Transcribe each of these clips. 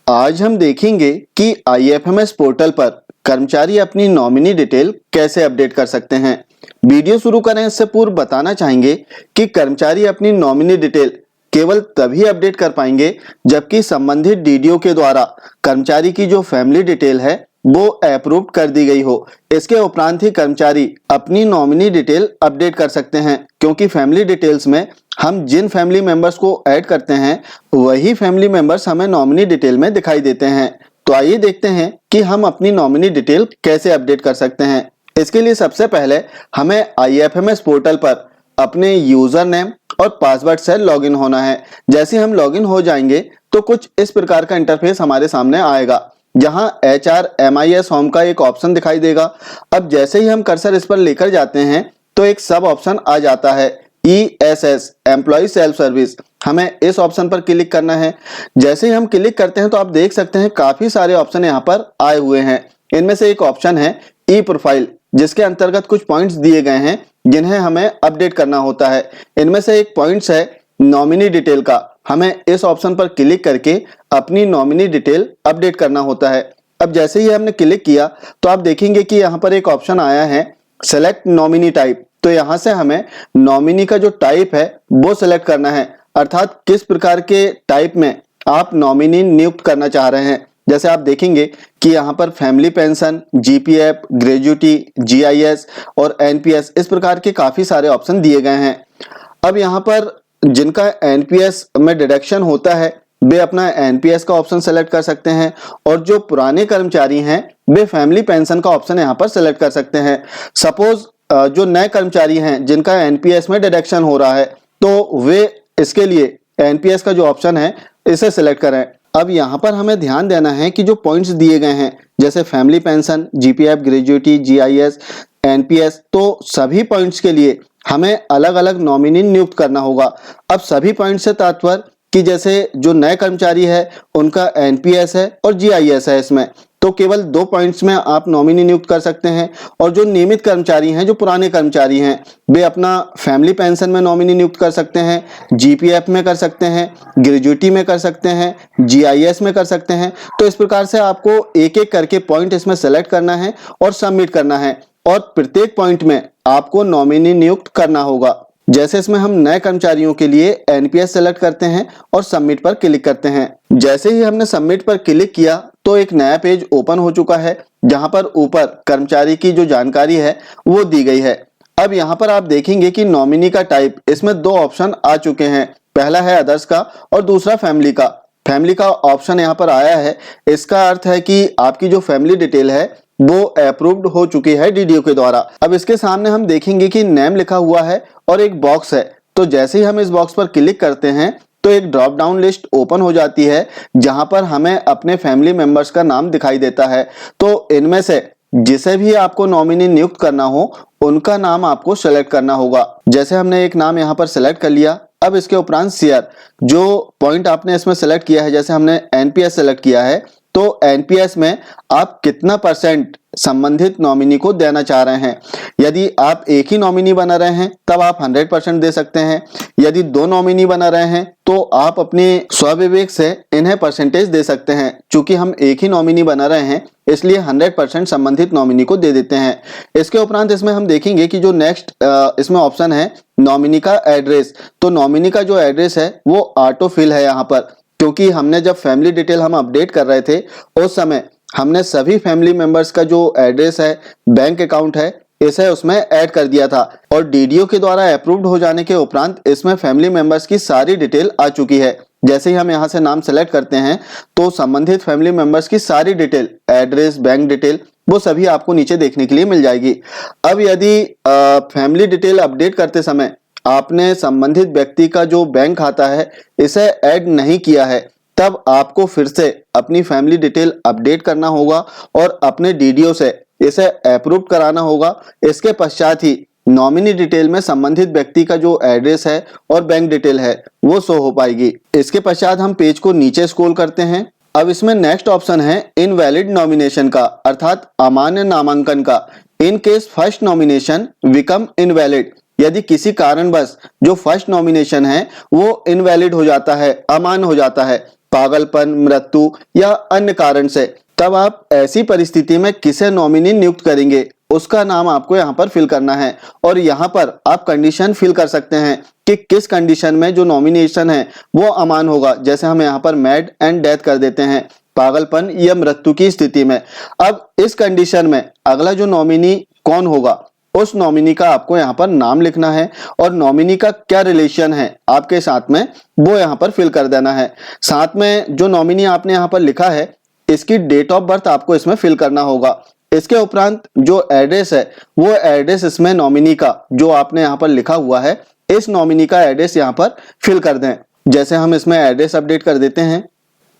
आज हम देखेंगे कि IFMS पोर्टल पर कर्मचारी अपनी नॉमिनी डिटेल कैसे अपडेट कर सकते हैं। वीडियो शुरू करें इससे पूर्व बताना चाहेंगे कि कर्मचारी अपनी नॉमिनी डिटेल केवल तभी अपडेट कर पाएंगे जबकि संबंधित DDO के द्वारा कर्मचारी की जो फैमिली डिटेल है वो अप्रूव कर दी गई हो। इसके उपरांत ही कर्मचारी अपनी नॉमिनी डिटेल अपडेट कर सकते हैं, क्योंकि फैमिली डिटेल्स में हम जिन फैमिली मेंबर्स को ऐड करते हैं वही फैमिली मेंबर्स हमें नॉमिनी डिटेल में दिखाई देते हैं। तो आइए देखते हैं कि हम अपनी नॉमिनी डिटेल कैसे अपडेट कर सकते हैं। इसके लिए सबसे पहले हमें IFMS पोर्टल पर अपने यूजर नेम और पासवर्ड से लॉगिन होना है। जैसे हम लॉगिन हो जाएंगे तो कुछ इस प्रकार का इंटरफेस हमारे सामने आएगा, जहां HRMIS होम का एक ऑप्शन दिखाई देगा। अब जैसे ही हम कर्सर इस पर लेकर जाते हैं तो एक सब ऑप्शन आ जाता है ESS एम्प्लॉय सेल्फ सर्विस। हमें इस ऑप्शन पर क्लिक करना है। जैसे ही हम क्लिक करते हैं तो आप देख सकते हैं काफी सारे ऑप्शन यहाँ पर आए हुए हैं। इनमें से एक ऑप्शन है ई प्रोफाइल, जिसके अंतर्गत कुछ पॉइंट्स दिए गए हैं जिन्हें हमें अपडेट करना होता है। इनमें से एक पॉइंट्स है नॉमिनी डिटेल का। हमें इस ऑप्शन पर क्लिक करके अपनी नॉमिनी डिटेल अपडेट करना होता है। अब जैसे ही हमने क्लिक किया तो आप देखेंगे कि यहाँ पर एक ऑप्शन आया है सेलेक्ट नॉमिनी टाइप। तो यहाँ से हमें नॉमिनी का जो टाइप है वो सिलेक्ट करना है, अर्थात किस प्रकार के टाइप में आप नॉमिनी नियुक्त करना चाह रहे हैं। जैसे आप देखेंगे कि यहाँ पर family pension, GPF, gratuity, GIS और NPS इस प्रकार के काफी सारे ऑप्शन दिए गए हैं। अब यहाँ पर जिनका NPS में डिडक्शन होता है वे अपना NPS का ऑप्शन सेलेक्ट कर सकते हैं, और जो पुराने कर्मचारी हैं वे फैमिली पेंशन का ऑप्शन यहाँ पर सेलेक्ट कर सकते हैं। सपोज जो नए कर्मचारी हैं जिनका NPS में डिडक्शन हो रहा है तो वे इसके लिए NPS का जो ऑप्शन है इसे सिलेक्ट करें। अब यहाँ पर हमें ध्यान देना है कि जो पॉइंट्स दिए गए हैं जैसे family pension, GPF, gratuity, GIS, NPS, तो सभी पॉइंट्स के लिए हमें अलग अलग नॉमिनी नियुक्त करना होगा। अब सभी पॉइंट्स से तात्पर्य कि जैसे जो नए कर्मचारी है उनका NPS है और GIS है, इसमें तो केवल 2 पॉइंट्स में आप नॉमिनी नियुक्त कर सकते हैं। और जो नियमित कर्मचारी हैं, जो पुराने कर्मचारी हैं, वे अपना फैमिली पेंशन में नॉमिनी नियुक्त कर सकते हैं, GPF में कर सकते हैं, ग्रेजुटी में कर सकते हैं, GIS में कर सकते हैं। तो इस प्रकार से आपको एक एक करके पॉइंट इसमें सेलेक्ट करना है और सबमिट करना है, और प्रत्येक पॉइंट में आपको नॉमिनी नियुक्त करना होगा। जैसे इसमें हम नए कर्मचारियों के लिए NPS सेलेक्ट करते हैं और सबमिट पर क्लिक करते हैं। जैसे ही हमने सबमिट पर क्लिक किया तो एक नया पेज ओपन हो चुका है, जहां पर ऊपर कर्मचारी की जो जानकारी है वो दी गई है। अब यहां पर आप देखेंगे कि नॉमिनी का टाइप, इसमें 2 ऑप्शन आ चुके हैं। पहला है अदर्स का और दूसरा फैमिली का। फैमिली का ऑप्शन यहाँ पर आया है। इसका अर्थ है कि आपकी जो फैमिली डिटेल है वो अप्रूव्ड हो चुकी है DDO के द्वारा। अब इसके सामने हम देखेंगे कि नेम लिखा हुआ है और एक बॉक्स है। तो जैसे ही हम इस बॉक्स पर क्लिक करते हैं तो एक ड्रॉप डाउन लिस्ट ओपन हो जाती है, जहां पर हमें अपने फैमिली मेंबर्स का नाम दिखाई देता है। तो इनमें से जिसे भी आपको नॉमिनी नियुक्त करना हो उनका नाम आपको सेलेक्ट करना होगा। जैसे हमने एक नाम यहाँ पर सेलेक्ट कर लिया। अब इसके उपरांत शेयर, जो पॉइंट आपने इसमें सेलेक्ट किया है, जैसे हमने NPS सेलेक्ट किया है तो NPS में आप कितना % संबंधित नॉमिनी को देना चाह रहे हैं। यदि आप एक ही नॉमिनी बना रहे हैं तब आप 100% दे सकते हैं। यदि 2 नॉमिनी बना रहे हैं तो आप अपने स्वविवेक से इन्हें परसेंटेज दे सकते हैं। चूंकि हम एक ही नॉमिनी बना रहे हैं इसलिए 100% संबंधित नॉमिनी को दे देते हैं। इसके उपरांत इसमें हम देखेंगे कि जो नेक्स्ट इसमें ऑप्शन है नॉमिनी का एड्रेस। तो नॉमिनी का जो एड्रेस है वो ऑटो फिल है यहाँ पर, क्योंकि हमने जब फैमिली डिटेल हम अपडेट कर रहे थे उस समय हमने सभी फैमिली मेंबर्स का जो एड्रेस है, बैंक अकाउंट है, इसे उसमें ऐड कर दिया था। और DDO के द्वारा अप्रूव्ड हो जाने के उपरांत इसमें फैमिली मेंबर्स की सारी डिटेल आ चुकी है। जैसे ही हम यहाँ से नाम सेलेक्ट करते हैं तो संबंधित फैमिली मेंबर्स की सारी डिटेल, एड्रेस, बैंक डिटेल, वो सभी आपको नीचे देखने के लिए मिल जाएगी। अब यदि फैमिली डिटेल अपडेट करते समय आपने संबंधित व्यक्ति का जो बैंक खाता है इसे ऐड नहीं किया है, तब आपको फिर से अपनी फैमिली डिटेल अपडेट करना होगा और अपने DDO से इसे अप्रूव कराना होगा। इसके पश्चात ही नॉमिनी डिटेल में संबंधित व्यक्ति का जो एड्रेस है और बैंक डिटेल है वो शो हो पाएगी। इसके पश्चात हम पेज को नीचे स्क्रॉल करते हैं। अब इसमें नेक्स्ट ऑप्शन है इनवैलिड नॉमिनेशन का, अर्थात अमान्य नामांकन का। In case first nomination become invalid, यदि किसी कारणवश जो फर्स्ट नॉमिनेशन है वो इनवैलिड हो जाता है, अमान्य हो जाता है, पागलपन, मृत्यु या अन्य कारण से, तब आप ऐसी परिस्थिति में किसे नॉमिनी नियुक्त करेंगे उसका नाम आपको यहाँ पर फिल करना है। और यहाँ पर आप कंडीशन फिल कर सकते हैं कि किस कंडीशन में जो नॉमिनेशन है वो अमान होगा। जैसे हम यहाँ पर मैड एंड डेथ कर देते हैं, पागलपन या मृत्यु की स्थिति में। अब इस कंडीशन में अगला जो नॉमिनी कौन होगा उस नॉमिनी का आपको यहाँ पर नाम लिखना है और नॉमिनी का क्या रिलेशन है आपके साथ में वो यहाँ पर फिल कर देना है। साथ में जो नॉमिनी आपने यहाँ पर लिखा है इसकी डेट ऑफ बर्थ आपको इसमें फिल करना होगा। इसके उपरांत जो एड्रेस है वो एड्रेस इसमें नॉमिनी का जो आपने यहाँ पर लिखा हुआ है इस नॉमिनी का एड्रेस यहाँ पर फिल कर दें। जैसे हम इसमें एड्रेस अपडेट कर देते हैं।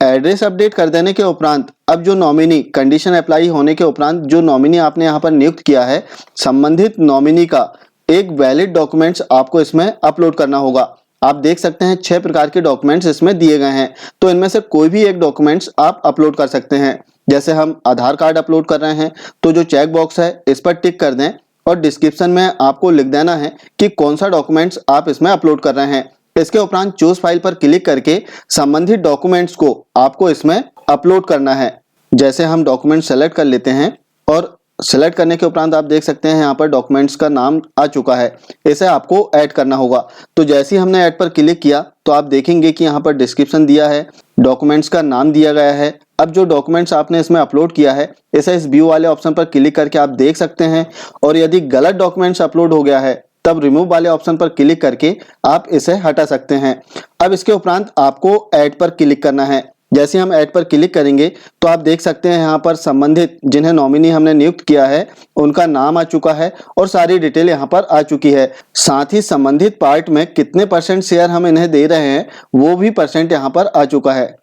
एड्रेस अपडेट कर देने के उपरांत अब जो नॉमिनी कंडीशन अप्लाई होने के उपरांत जो नॉमिनी आपने यहाँ पर नियुक्त किया है संबंधित नॉमिनी का एक वैलिड डॉक्यूमेंट्स आपको इसमें अपलोड करना होगा। आप देख सकते हैं 6 प्रकार के डॉक्यूमेंट्स इसमें दिए गए हैं, तो इनमें से कोई भी एक डॉक्यूमेंट्स आप अपलोड कर सकते हैं। जैसे हम आधार कार्ड अपलोड कर रहे हैं तो जो चेक बॉक्स है इस पर टिक कर दें और डिस्क्रिप्शन में आपको लिख देना है कि कौन सा डॉक्यूमेंट्स आप इसमें अपलोड कर रहे हैं। इसके उपरांत चूज फाइल पर क्लिक करके संबंधित डॉक्यूमेंट्स को आपको इसमें अपलोड करना है। जैसे हम डॉक्यूमेंट सेलेक्ट कर लेते हैं और सेलेक्ट करने के उपरांत आप देख सकते हैं यहाँ पर डॉक्यूमेंट्स का नाम आ चुका है, इसे आपको ऐड करना होगा। तो जैसे ही हमने ऐड पर क्लिक किया तो आप देखेंगे कि यहाँ पर डिस्क्रिप्शन दिया है, डॉक्यूमेंट्स का नाम दिया गया है। अब जो डॉक्यूमेंट्स आपने इसमें अपलोड किया है इसे इस व्यू वाले ऑप्शन पर क्लिक करके आप देख सकते हैं और यदि गलत डॉक्यूमेंट्स अपलोड हो गया है तब रिमूव वाले ऑप्शन पर क्लिक करके आप इसे हटा सकते हैं। अब इसके उपरांत आपको ऐड पर क्लिक करना है। जैसे हम ऐड पर क्लिक करेंगे तो आप देख सकते हैं यहाँ पर संबंधित जिन्हें नॉमिनी हमने नियुक्त किया है उनका नाम आ चुका है और सारी डिटेल यहाँ पर आ चुकी है। साथ ही संबंधित पार्ट में कितने % शेयर हम इन्हें दे रहे हैं वो भी % यहाँ पर आ चुका है।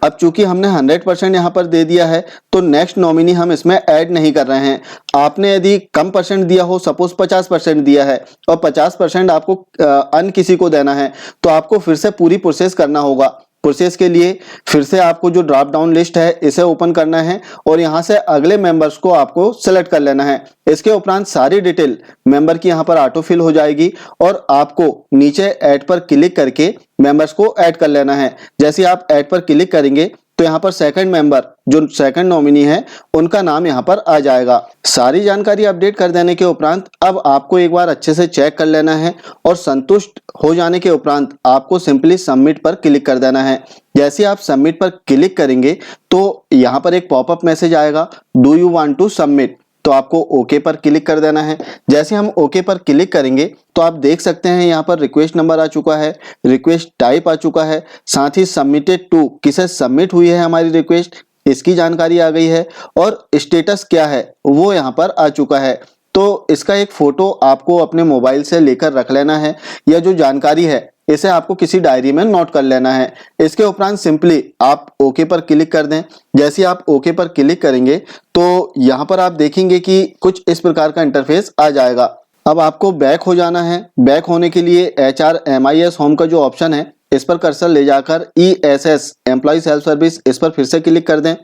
अब चूंकि हमने 100% यहाँ पर दे दिया है तो नेक्स्ट नॉमिनी हम इसमें ऐड नहीं कर रहे हैं। आपने यदि कम % दिया हो, सपोज 50% दिया है और 50% आपको अन्य किसी को देना है तो आपको फिर से पूरी प्रोसेस करना होगा। प्रोसेस के लिए फिर से आपको जो ड्रॉप डाउन लिस्ट है इसे ओपन करना है और यहाँ से अगले मेंबर्स को आपको सेलेक्ट कर लेना है। इसके उपरांत सारी डिटेल मेंबर की यहाँ पर ऑटो फिल हो जाएगी और आपको नीचे ऐड पर क्लिक करके मेंबर्स को ऐड कर लेना है। जैसे आप ऐड पर क्लिक करेंगे तो यहाँ पर सेकंड मेंबर जो सेकंड नॉमिनी है उनका नाम यहाँ पर आ जाएगा। सारी जानकारी अपडेट कर देने के उपरांत अब आपको एक बार अच्छे से चेक कर लेना है और संतुष्ट हो जाने के उपरांत आपको सिंपली सबमिट पर क्लिक कर देना है। जैसे आप सबमिट पर क्लिक करेंगे तो यहाँ पर एक पॉपअप मैसेज आएगा, do you want to submit, तो आपको ओके पर क्लिक कर देना है। जैसे हम ओके पर क्लिक करेंगे तो आप देख सकते हैं यहाँ पर रिक्वेस्ट नंबर आ चुका है, रिक्वेस्ट टाइप आ चुका है, साथ ही सबमिटेड टू किसे सबमिट हुई है हमारी रिक्वेस्ट इसकी जानकारी आ गई है और स्टेटस क्या है वो यहाँ पर आ चुका है। तो इसका एक फोटो आपको अपने मोबाइल से लेकर रख लेना है। यह जो जानकारी है इसे आपको किसी डायरी में नोट कर लेना है। इसके उपरांत सिंपली आप ओके पर क्लिक कर दें। जैसे आप ओके पर क्लिक करेंगे तो यहाँ पर आप देखेंगे कि कुछ इस प्रकार का इंटरफेस आ जाएगा। अब आपको बैक हो जाना है। बैक होने के लिए HRMIS होम का जो ऑप्शन है इस पर कर्सर ले जाकर ESS एम्प्लॉय सेल्फ सर्विस इस पर फिर से क्लिक कर दें।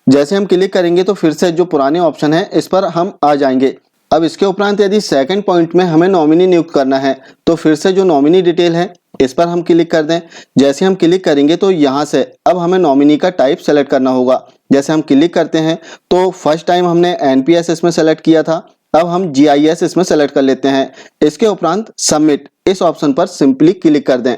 जैसे हम क्लिक करेंगे तो फिर से जो पुराने ऑप्शन है इस पर हम आ जाएंगे। अब इसके उपरांत यदि सेकंड पॉइंट में हमें नॉमिनी नियुक्त करना है तो फिर से जो नॉमिनी डिटेल है इस पर हम क्लिक कर दें। जैसे हम क्लिक करेंगे तो यहाँ से अब हमें नॉमिनी का टाइप सेलेक्ट करना होगा। जैसे हम क्लिक करते हैं तो फर्स्ट टाइम हमने NPS इसमें सेलेक्ट किया था, अब हम GIS इसमें सेलेक्ट कर लेते हैं। इसके उपरांत सबमिट इस ऑप्शन पर सिंपली क्लिक कर दें।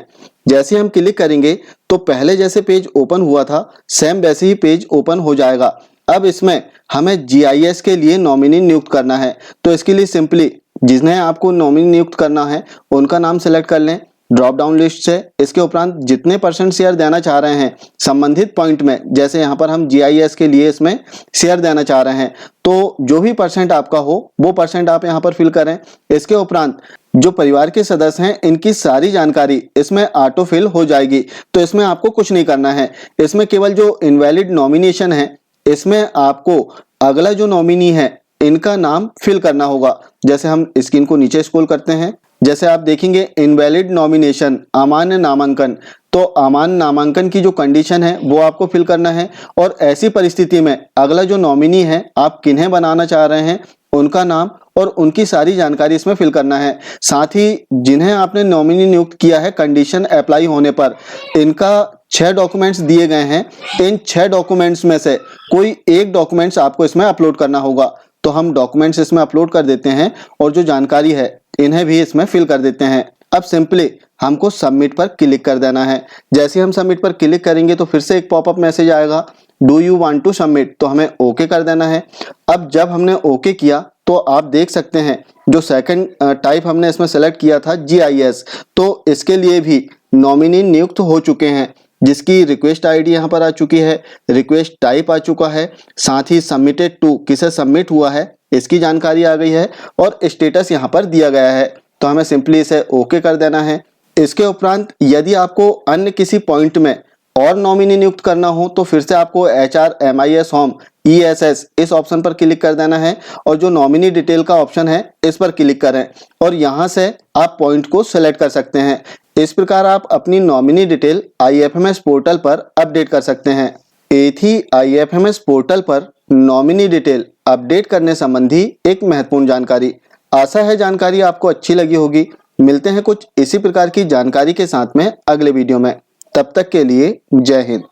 जैसे हम क्लिक करेंगे तो पहले जैसे पेज ओपन हुआ था सेम वैसे ही पेज ओपन हो जाएगा। अब इसमें हमें GIS के लिए नॉमिनी नियुक्त करना है तो इसके लिए सिंपली जिन्हें आपको नॉमिनी नियुक्त करना है उनका नाम सेलेक्ट कर लें ड्रॉप डाउन लिस्ट से। इसके उपरांत जितने % शेयर देना चाह रहे हैं संबंधित पॉइंट में, जैसे यहाँ पर हम GIS के लिए इसमें शेयर देना चाह रहे हैं तो जो भी % आपका हो वो % आप यहाँ पर फिल करें। इसके उपरांत जो परिवार के सदस्य हैं इनकी सारी जानकारी इसमें ऑटो फिल हो जाएगी। तो इसमें आपको कुछ नहीं करना है। इसमें केवल जो इनवैलिड नॉमिनेशन है इसमें आपको अगला जो नॉमिनी है इनका नाम फिल करना होगा। जैसे हम स्क्रीन को नीचे स्क्रॉल करते हैं, जैसे आप देखेंगे इनवैलिड नॉमिनेशन अमान्य नामांकन, तो अमान्य नामांकन की जो कंडीशन है वो आपको फिल करना है और ऐसी परिस्थिति में अगला जो नॉमिनी है आप किन्हें बनाना चाह रहे हैं उनका नाम और उनकी सारी जानकारी इसमें फिल करना है। साथ ही जिन्हें आपने नॉमिनी नियुक्त किया है कंडीशन अप्लाई होने पर इनका 6 डॉक्यूमेंट्स दिए गए हैं। इन 6 डॉक्यूमेंट्स में से कोई एक डॉक्यूमेंट्स आपको इसमें अपलोड करना होगा। तो हम डॉक्यूमेंट्स इसमें अपलोड कर देते हैं और जो जानकारी है इन्हें भी इसमें फिल कर देते हैं। अब सिंपली हमको सबमिट पर क्लिक कर देना है। जैसे हम सबमिट पर क्लिक करेंगे तो फिर से एक पॉपअप मैसेज आएगा, do you want to submit, तो हमें ओके कर देना है। अब जब हमने ओके किया तो आप देख सकते हैं जो सेकंड टाइप हमने इसमें सेलेक्ट किया था GIS, तो इसके लिए भी नॉमिनी नियुक्त हो चुके हैं, जिसकी रिक्वेस्ट आईडी यहाँ पर आ चुकी है, रिक्वेस्ट टाइप आ चुका है, साथ ही सबमिटेड टू किसे सबमिट हुआ है इसकी जानकारी आ गई है और स्टेटस यहाँ पर दिया गया है। तो हमें सिंपली इसे ओके कर देना है। इसके उपरांत यदि आपको अन्य किसी पॉइंट में और नॉमिनी नियुक्त करना हो तो फिर से आपको HRMIS होम ESS इस ऑप्शन पर क्लिक कर देना है और जो नॉमिनी डिटेल का ऑप्शन है इस पर क्लिक करें और यहाँ से आप पॉइंट को सिलेक्ट कर सकते हैं। इस प्रकार आप अपनी नॉमिनी डिटेल IFMS पोर्टल पर अपडेट कर सकते हैं। ये थी IFMS पोर्टल पर नॉमिनी डिटेल अपडेट करने संबंधी एक महत्वपूर्ण जानकारी। आशा है जानकारी आपको अच्छी लगी होगी। मिलते हैं कुछ इसी प्रकार की जानकारी के साथ में अगले वीडियो में। तब तक के लिए जय हिंद।